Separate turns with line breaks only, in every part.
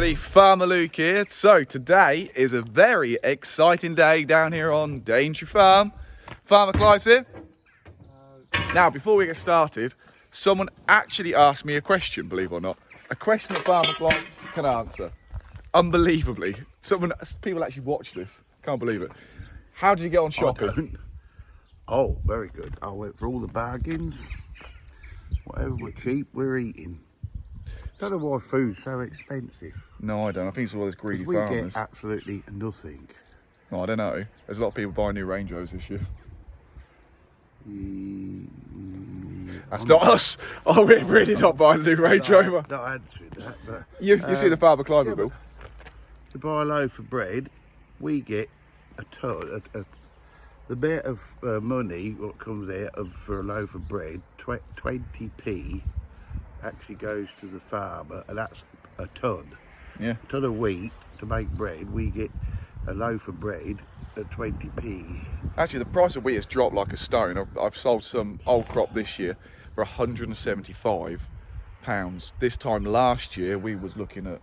everybody, Farmer Luke here. So today is a very exciting day down here on Daintree Farm. Farmer Clive's here. Now before we get started, someone actually asked me a question, believe it or not. A question that Farmer Clive can answer. Unbelievably. People actually watch this. Can't believe it. How did you get on shopping?
Oh, very good. I went for all the bargains. Whatever were cheap, we're eating. Don't know why food's so expensive.
No, I don't. I think it's all those greedy
we
farmers.
Get absolutely nothing.
Oh, I don't know. There's a lot of people buying new Range Rovers this year. That's not us. Oh, we're really not buying a new Range Rover.
Not answering that, but
You see the Farmer Clive bill.
To buy a loaf of bread, we get a ton. The bit of money what comes out for a loaf of bread, 20p, actually goes to the farmer, and that's a ton.
Yeah.
A ton of wheat to make bread. We get a loaf of bread at 20p.
Actually, the price of wheat has dropped like a stone. I've sold some old crop this year for £175. This time last year, we was looking at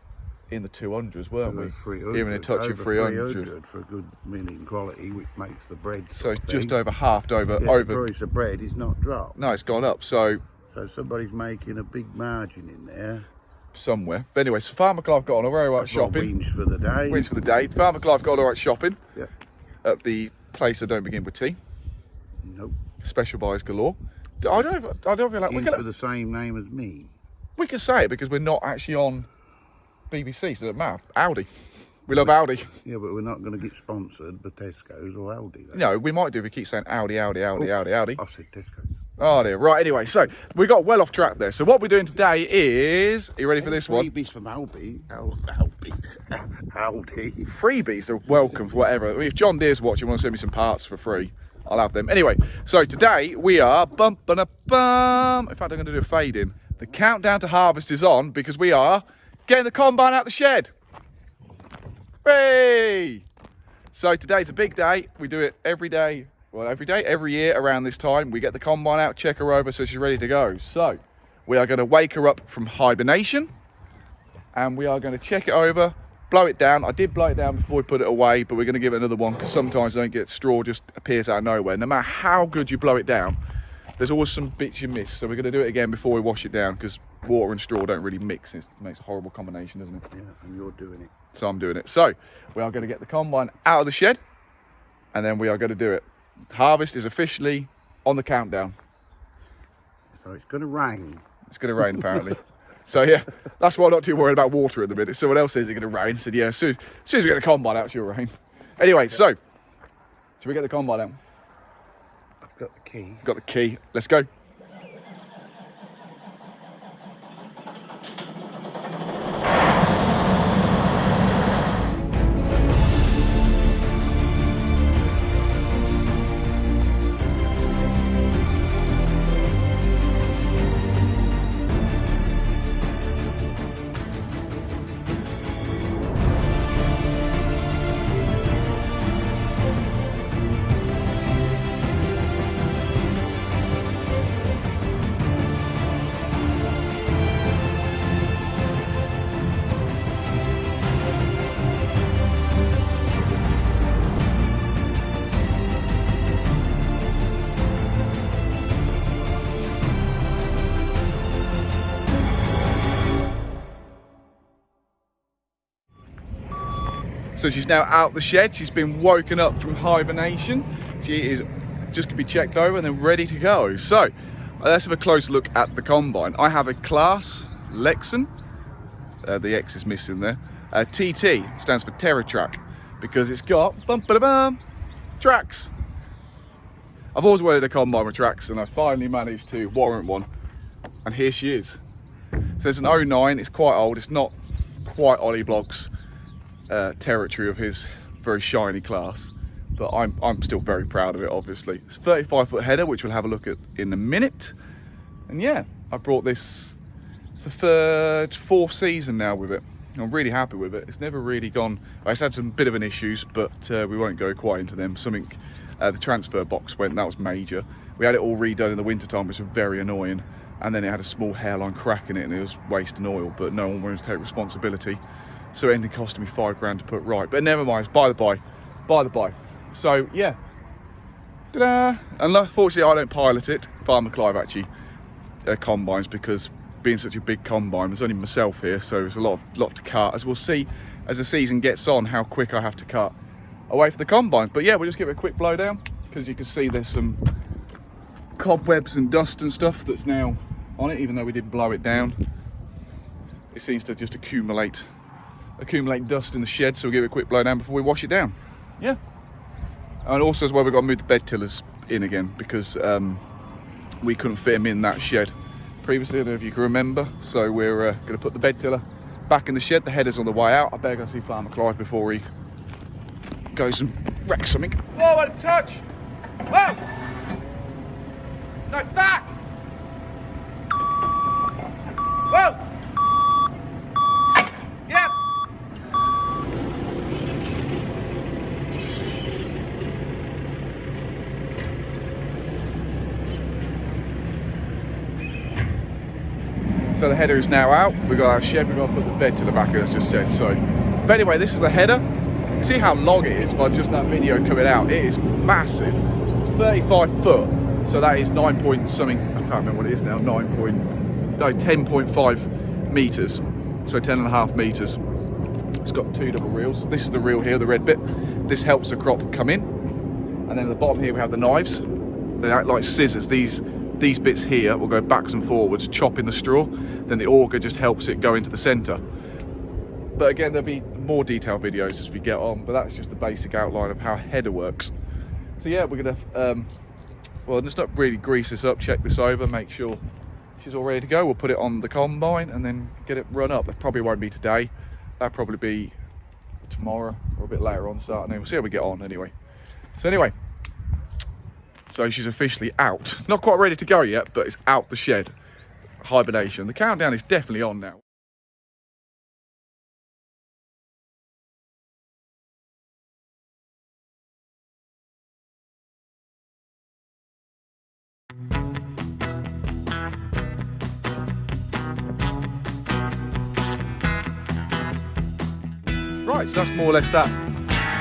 in the 200s, weren't we?
300,
even a touch of 300
for a good milling quality, which makes the bread.
So just over halved over.
The price of bread is not dropped.
No, it's gone up. So
somebody's making a big margin in there
somewhere. But anyway, so Farmer Clive got on all right shopping.
Wins for the day.
Wins for the day. Farmer Clive got all right shopping.
Yeah.
At the place that don't begin with T.
Nope.
Special buys galore. I don't feel like
for the same name as me.
We can say it because we're not actually on BBC, so it doesn't matter. Audi. We love Audi.
Yeah, but we're not going to get sponsored by Tesco's or Aldi. Though.
No, we might do if we keep saying Audi.
I said Tesco's.
Oh dear. Right, anyway, so we got well off track there. So what we're doing today is, are you ready for this one?
Freebies from Aldi.
Freebies are welcome for whatever. If John Deere's watching, want to send me some parts for free, I'll have them. Anyway, so today we are bum. In fact, I'm going to do a fade in. The countdown to harvest is on because we are getting the combine out the shed. Hey! So today's a big day. We do it every year around this time. We get the combine out, check her over so she's ready to go. So we are going to wake her up from hibernation and we are going to check it over, blow it down. I did blow it down before we put it away, but we're going to give it another one because sometimes I don't get straw just appears out of nowhere. No matter how good you blow it down, there's always some bits you miss. So we're going to do it again before we wash it down because water and straw don't really mix. It makes a horrible combination, doesn't it?
Yeah, and you're doing it.
So I'm doing it. So we are going to get the combine out of the shed and then we are going to do it. Harvest is officially on the countdown.
So it's going to rain.
It's going to rain apparently. So yeah, that's why I'm not too worried about water at the minute. Someone else says it's going to rain. I said, yeah, as soon as we get the combine out, it'll rain. Anyway, so should we get the combine out?
I've got the key.
Got the key. Let's go. So she's now out the shed. She's been woken up from hibernation. She is just gonna be checked over and then ready to go. So let's have a close look at the combine. I have a Class Lexan. The X is missing there. TT stands for Terra Track because it's got tracks. I've always wanted a combine with tracks and I finally managed to warrant one. And here she is. So it's an 09, it's quite old. It's not quite Ollie Block's territory of his very shiny Class, but I'm still very proud of it. Obviously, it's a 35-foot header, which we'll have a look at in a minute. And yeah, I brought this. It's the fourth season now with it. I'm really happy with it. It's never really gone. It's had some bit of an issues, but we won't go quite into them. Something the transfer box went. That was major. We had it all redone in the winter time, which was very annoying. And then it had a small hairline crack in it, and it was wasting oil. But no one wanted to take responsibility. so it ended costing me £5 to put right. But never mind, by the by. So yeah, ta-da! And unfortunately I don't pilot it. Farmer Clive actually combines, because being such a big combine, there's only myself here, so there's a lot to cut. As we'll see as the season gets on, how quick I have to cut away for the combines. But yeah, we'll just give it a quick blow down, because you can see there's some cobwebs and dust and stuff that's now on it, even though we did blow it down. It seems to just accumulate dust in the shed, so we'll give it a quick blow down before we wash it down. Yeah. And also as well, we've got to move the bed tillers in again, because we couldn't fit them in that shed previously, I don't know if you can remember. So we're going to put the bed tiller back in the shed. The header's on the way out. I better go see Farmer Clive before he goes and wrecks something. Forward, touch! Whoa! No, back! Whoa! Yep! So the header is now out. We've got our shed, we've got to put the bed to the back, as just said. So, but anyway, this is the header. You can see how long it is by just that video coming out. It is massive. It's 35 foot. So that is 9 point something, I can't remember what it is now, 10.5 meters. So 10.5 meters. It's got 2 double reels. This is the reel here, the red bit. This helps the crop come in. And then at the bottom here we have the knives. They act like scissors. These bits here will go backs and forwards, chopping the straw. Then the auger just helps it go into the center. But again, there'll be more detailed videos as we get on, but that's just the basic outline of how a header works. So yeah, we're gonna, well, just not really grease this up, check this over, make sure she's all ready to go. We'll put it on the combine and then get it run up. That probably won't be today. That'll probably be tomorrow or a bit later on Saturday. We'll see how we get on anyway. So anyway, so she's officially out. Not quite ready to go yet, but it's out the shed. Hibernation. The countdown is definitely on now. Right, so that's more or less that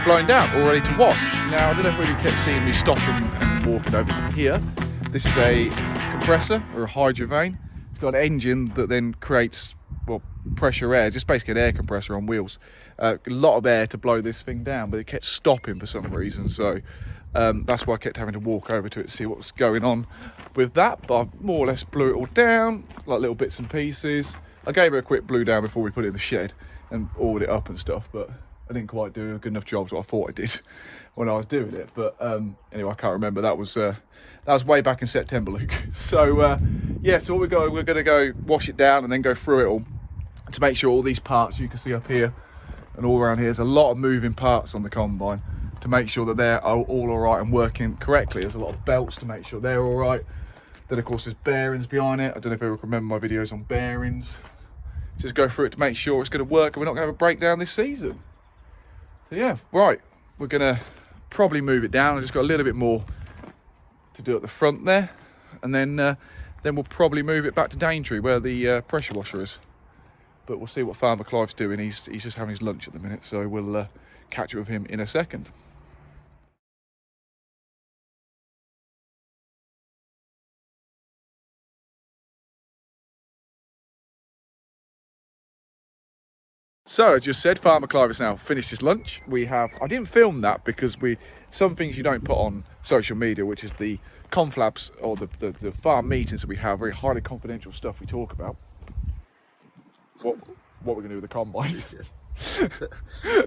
blown down, all ready to wash. Now, I don't know if you kept seeing me stopping and walking over to here. This is a compressor or a hydrovane. It's got an engine that then creates, well, pressure air, just basically an air compressor on wheels. A lot of air to blow this thing down, but it kept stopping for some reason. So that's why I kept having to walk over to it to see what was going on with that. But I more or less blew it all down, like little bits and pieces. I gave it a quick blew down before we put it in the shed and oiled it up and stuff, but I didn't quite do a good enough job as what I thought I did when I was doing it. But anyway, I can't remember. That was way back in September, Luke. So yeah, so we're going to go wash it down and then go through it all to make sure all these parts you can see up here and all around here. There's a lot of moving parts on the combine to make sure that they're all right and working correctly. There's a lot of belts to make sure they're all right. Then of course there's bearings behind it. I don't know if you remember my videos on bearings. Just go through it to make sure it's going to work and we're not going to have a breakdown this season. So yeah, right, we're going to probably move it down. I just got a little bit more to do at the front there, and then we'll probably move it back to Daintree where the pressure washer is. But we'll see what Farmer Clive's doing. He's just having his lunch at the minute, so we'll catch up with him in a second. So, as just said, Farmer Clive has now finished his lunch. I didn't film that because some things you don't put on social media, which is the conflabs or the farm meetings that we have, very highly confidential stuff we talk about. What we're going to do with the combine.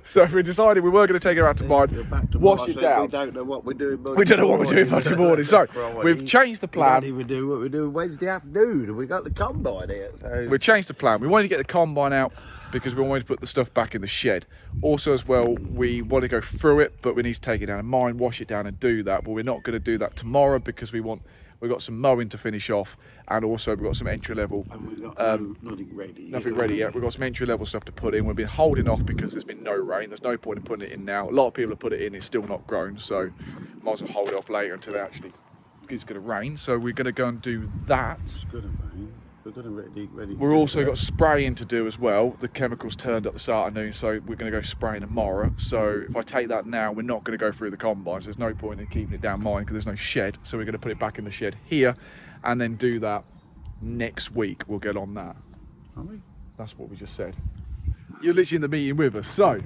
So we decided we were going to take it out to mine, wash it down.
We don't know what we're doing Monday
We don't know what we're doing Monday morning. So we've changed the plan.
We don't even do what we're doing Wednesday afternoon, and we got the combine here. So.
We've changed the plan. We wanted to get the combine out because we wanted to put the stuff back in the shed. Also as well, we want to go through it, but we need to take it down and mine, wash it down and do that. But we're not going to do that tomorrow because we've got some mowing to finish off, and also we've got some entry level.
And we've got nothing ready.
Nothing ready yet. We've got some entry level stuff to put in. We've been holding off because there's been no rain. There's no point in putting it in now. A lot of people have put it in, it's still not grown, so might as well hold it off later until it actually is going to rain. So we're going to go and do that.
It's going to rain. We're gonna ready.
We're also got spraying to do as well. The chemicals turned up this afternoon, so we're going to go spraying tomorrow. So if I take that now, we're not going to go through the combines. There's no point in keeping it down mine because there's no shed. So we're going to put it back in the shed here and then do that next week. We'll get on that.
Are we?
That's what we just said. You're literally in the meeting with us, so.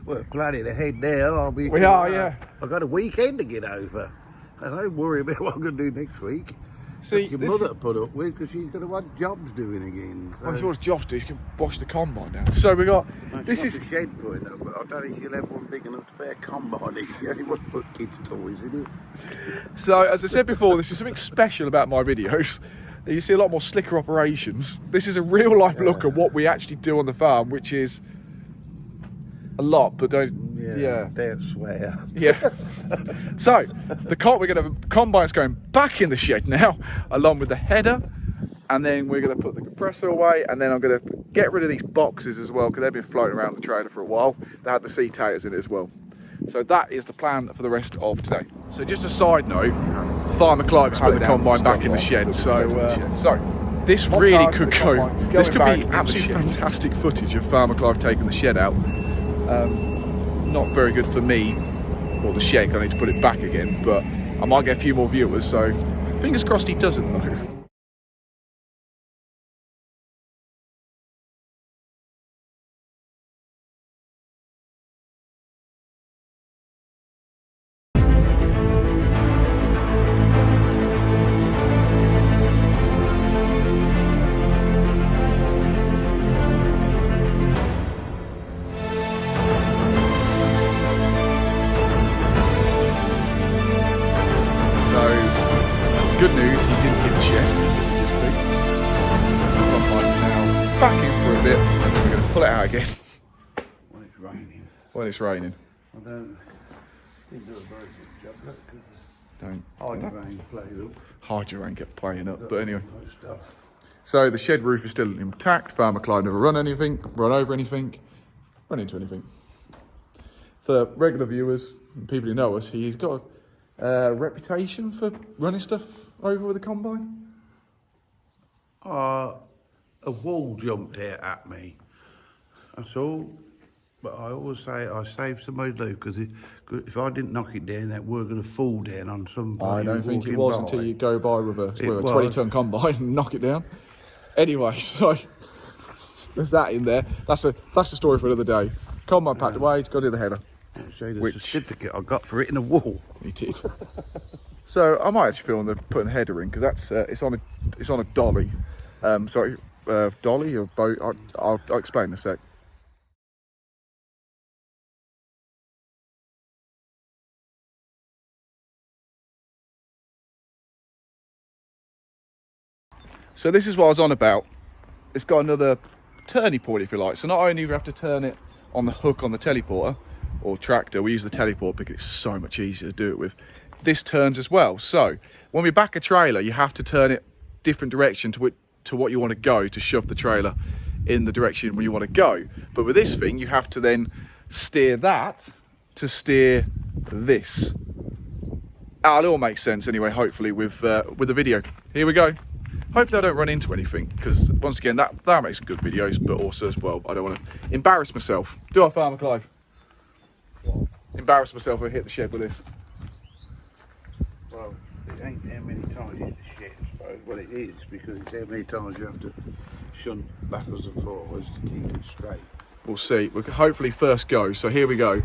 We're planning ahead now.
We are, yeah.
I've got a weekend to get over. I don't worry about what I'm going to do next week.
See,
your mother put up with because she's going to want jobs doing again. So.
Well, if you want jobs to do, you can wash the combine down. So we got, this is...
the shed putting up, but I don't think she'll have one big enough to bear a combine. She only wants to put kids' toys in it.
So, as I said before, this is something special about my videos. You see a lot more slicker operations. This is a real life look at what we actually do on the farm, which is a lot, but don't,
Don't swear.
Yeah. So, the combine's going back in the shed now, along with the header, and then we're going to put the compressor away, and then I'm going to get rid of these boxes as well, because they've been floating around the trailer for a while. They had the seat taters in it as well. So that is the plan for the rest of today. So just a side note, Farmer Clark's put the combine back in the shed. So this really could go. This could be absolutely fantastic footage of Farmer Clark taking the shed out. Not very good for me or the shed. I need to put it back again, but I might get a few more viewers. So fingers crossed he doesn't though. Good news, he didn't hit the shed. Just see. Now back in for a bit, and then we're going to pull it out again.
When it's raining.
When it's raining.
I didn't do a very good job. Look,
Don't.
rain played up.
Hydro kept playing up, but anyway.
Stuff.
So the shed roof is still intact. Farmer Clyde never run over anything, run into anything. For regular viewers and people who know us, he's got a reputation for running stuff over with a combine.
A wall jumped out at me. That's all. But I always say I saved somebody's life because if I didn't knock it down, that were going to fall down on somebody.
I don't think it was until you go by with a 20-ton combine and knock it down. Anyway, so there's that in there. That's a story for another day. Combine packed away. It's got to do the header.
I'll show you the certificate I got for it in the wall.
He did. So I might actually feel on putting the header in because that's it's on a dolly. Dolly or boat. I'll explain in a sec. So this is what I was on about. It's got another turning point, if you like. So not only do we have to turn it on the hook on the teleporter or tractor, we use the teleport because it's so much easier to do it with. This turns as well. So when we back a trailer, you have to turn it different direction to what you want to go to shove the trailer in the direction where you want to go. But with this thing, you have to then steer that to steer this. It all makes sense anyway, hopefully, with the video. Here we go. Hopefully I don't run into anything, because once again, that makes good videos, but also as well, I don't want to embarrass myself. Do I, Farmer Clive? What? Embarrass myself and hit the shed with this.
Well, it ain't how many times you hit the shed, I suppose. Well, it is, because it's how many times you have to shunt backwards and forwards to keep it straight.
We'll see. We'll hopefully first go, so here we go.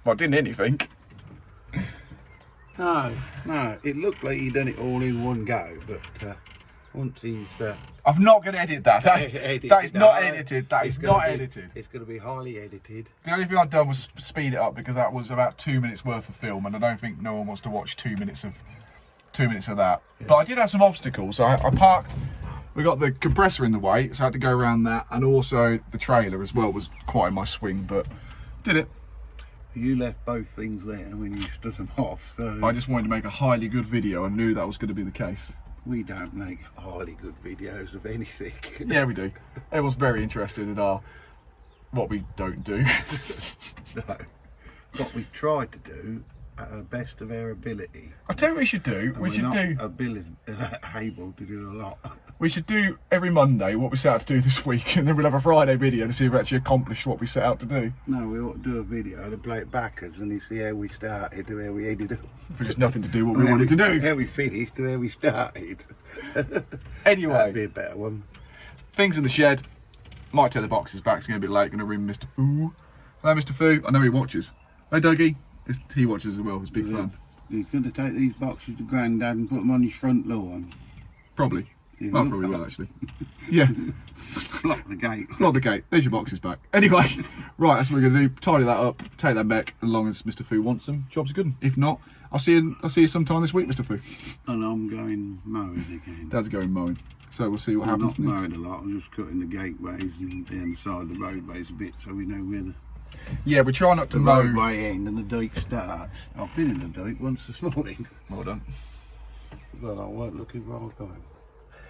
Well, I didn't hit anything.
No, it looked like he'd done it all in one go, but once he's...
I'm not going to edit that. That is not edited. That is not edited.
It's going to be highly edited.
The only thing I've done was speed it up because that was about 2 minutes worth of film, and I don't think no one wants to watch 2 minutes of that. Yeah. But I did have some obstacles. So I parked. We got the compressor in the way, so I had to go around that, and also the trailer as well was quite in my swing, but did it.
You left both things there when you stood them off. So
I just wanted to make a highly good video. I knew that was going to be the case.
We don't make highly good videos of anything.
Yeah, we do. Everyone's very interested in what we don't do.
No, what we try to do at the best of our ability.
I'll tell you what we should do. We should
able to do a lot.
We should do every Monday what we set out to do this week, and then we'll have a Friday video to see if we actually accomplished what we set out to do.
No, we ought to do a video and play it backwards and you see how we started to how we ended up.
For just nothing to do what we wanted to do.
How we finished to how we started.
Anyway.
That'd be a better one.
Things in the shed. Might take the boxes back, it's getting a bit late. Going to ring Mr. Foo. Hello, Mr. Foo. I know he watches. Hey, Dougie. He watches as well. It's big fun.
He's going to take these boxes to Grandad and put them on his front lawn.
Probably. Well, probably will, actually. Yeah.
Block the gate.
Block the gate. There's your boxes back. Anyway, right, that's what we're going to do. Tidy that up, take them back, as long as Mr. Foo wants them. Job's good. If not, I'll see you sometime this week, Mr. Foo.
And I'm going mowing again.
Dad's going mowing. So we'll see what happens
I'm not
next.
mowing a lot. I'm just cutting the gateways and down the side of the roadways a bit so we know where the
Yeah, we try not to mow.
roadway end and the dike starts. I've been in the dike once this morning.
Well done.
Well, I weren't looking where I was going.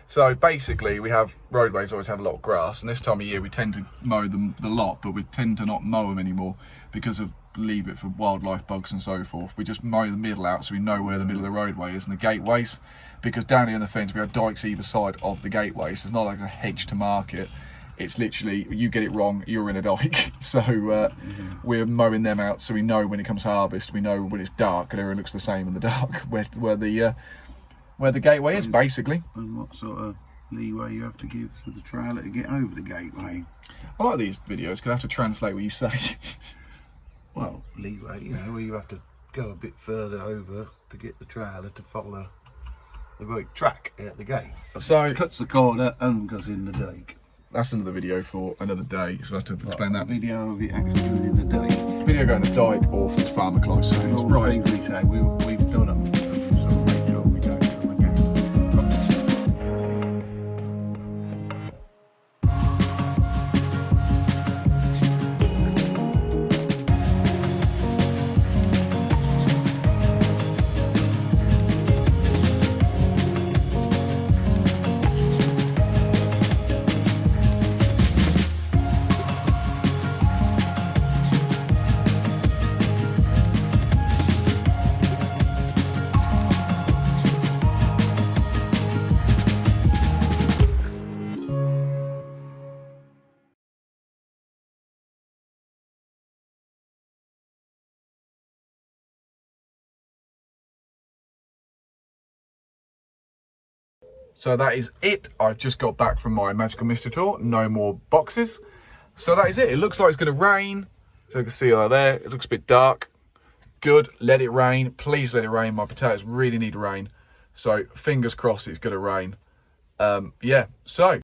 So basically, we have roadways always have a lot of grass, and this time of year we tend to mow them the lot, but we tend to not mow them anymore because of leave it for wildlife, bugs and so forth. We just mow the middle out so we know where the middle of the roadway is and the gateways, because down here on the fence we have dikes either side of the gateway, so it's not like a hedge to mark it. It's literally, you get it wrong, you're in a dike. So we're mowing them out so we know when it comes harvest, we know when it's dark and everyone looks the same in the dark where the gateway is, basically.
And what sort of leeway you have to give to the trailer to get over the gateway?
I like these videos because I have to translate what you say.
Well, leeway, you know, where you have to go a bit further over to get the trailer to follow the right track at the gate.
So
Cuts the corner and goes in the dike.
That's another video for another day, so I have to explain that.
Video of it actually going in the dike.
Video going to dike or if it's farmer close. So
All
right.
the things we say, we've done them. So make sure we don't do them again.
So that is it. I've just got back from my magical mystery tour. No more boxes. So that is it. It looks like it's going to rain. So you can see over there, it looks a bit dark. Good, let it rain. Please let it rain. My potatoes really need rain. So fingers crossed it's going to rain. Yeah, so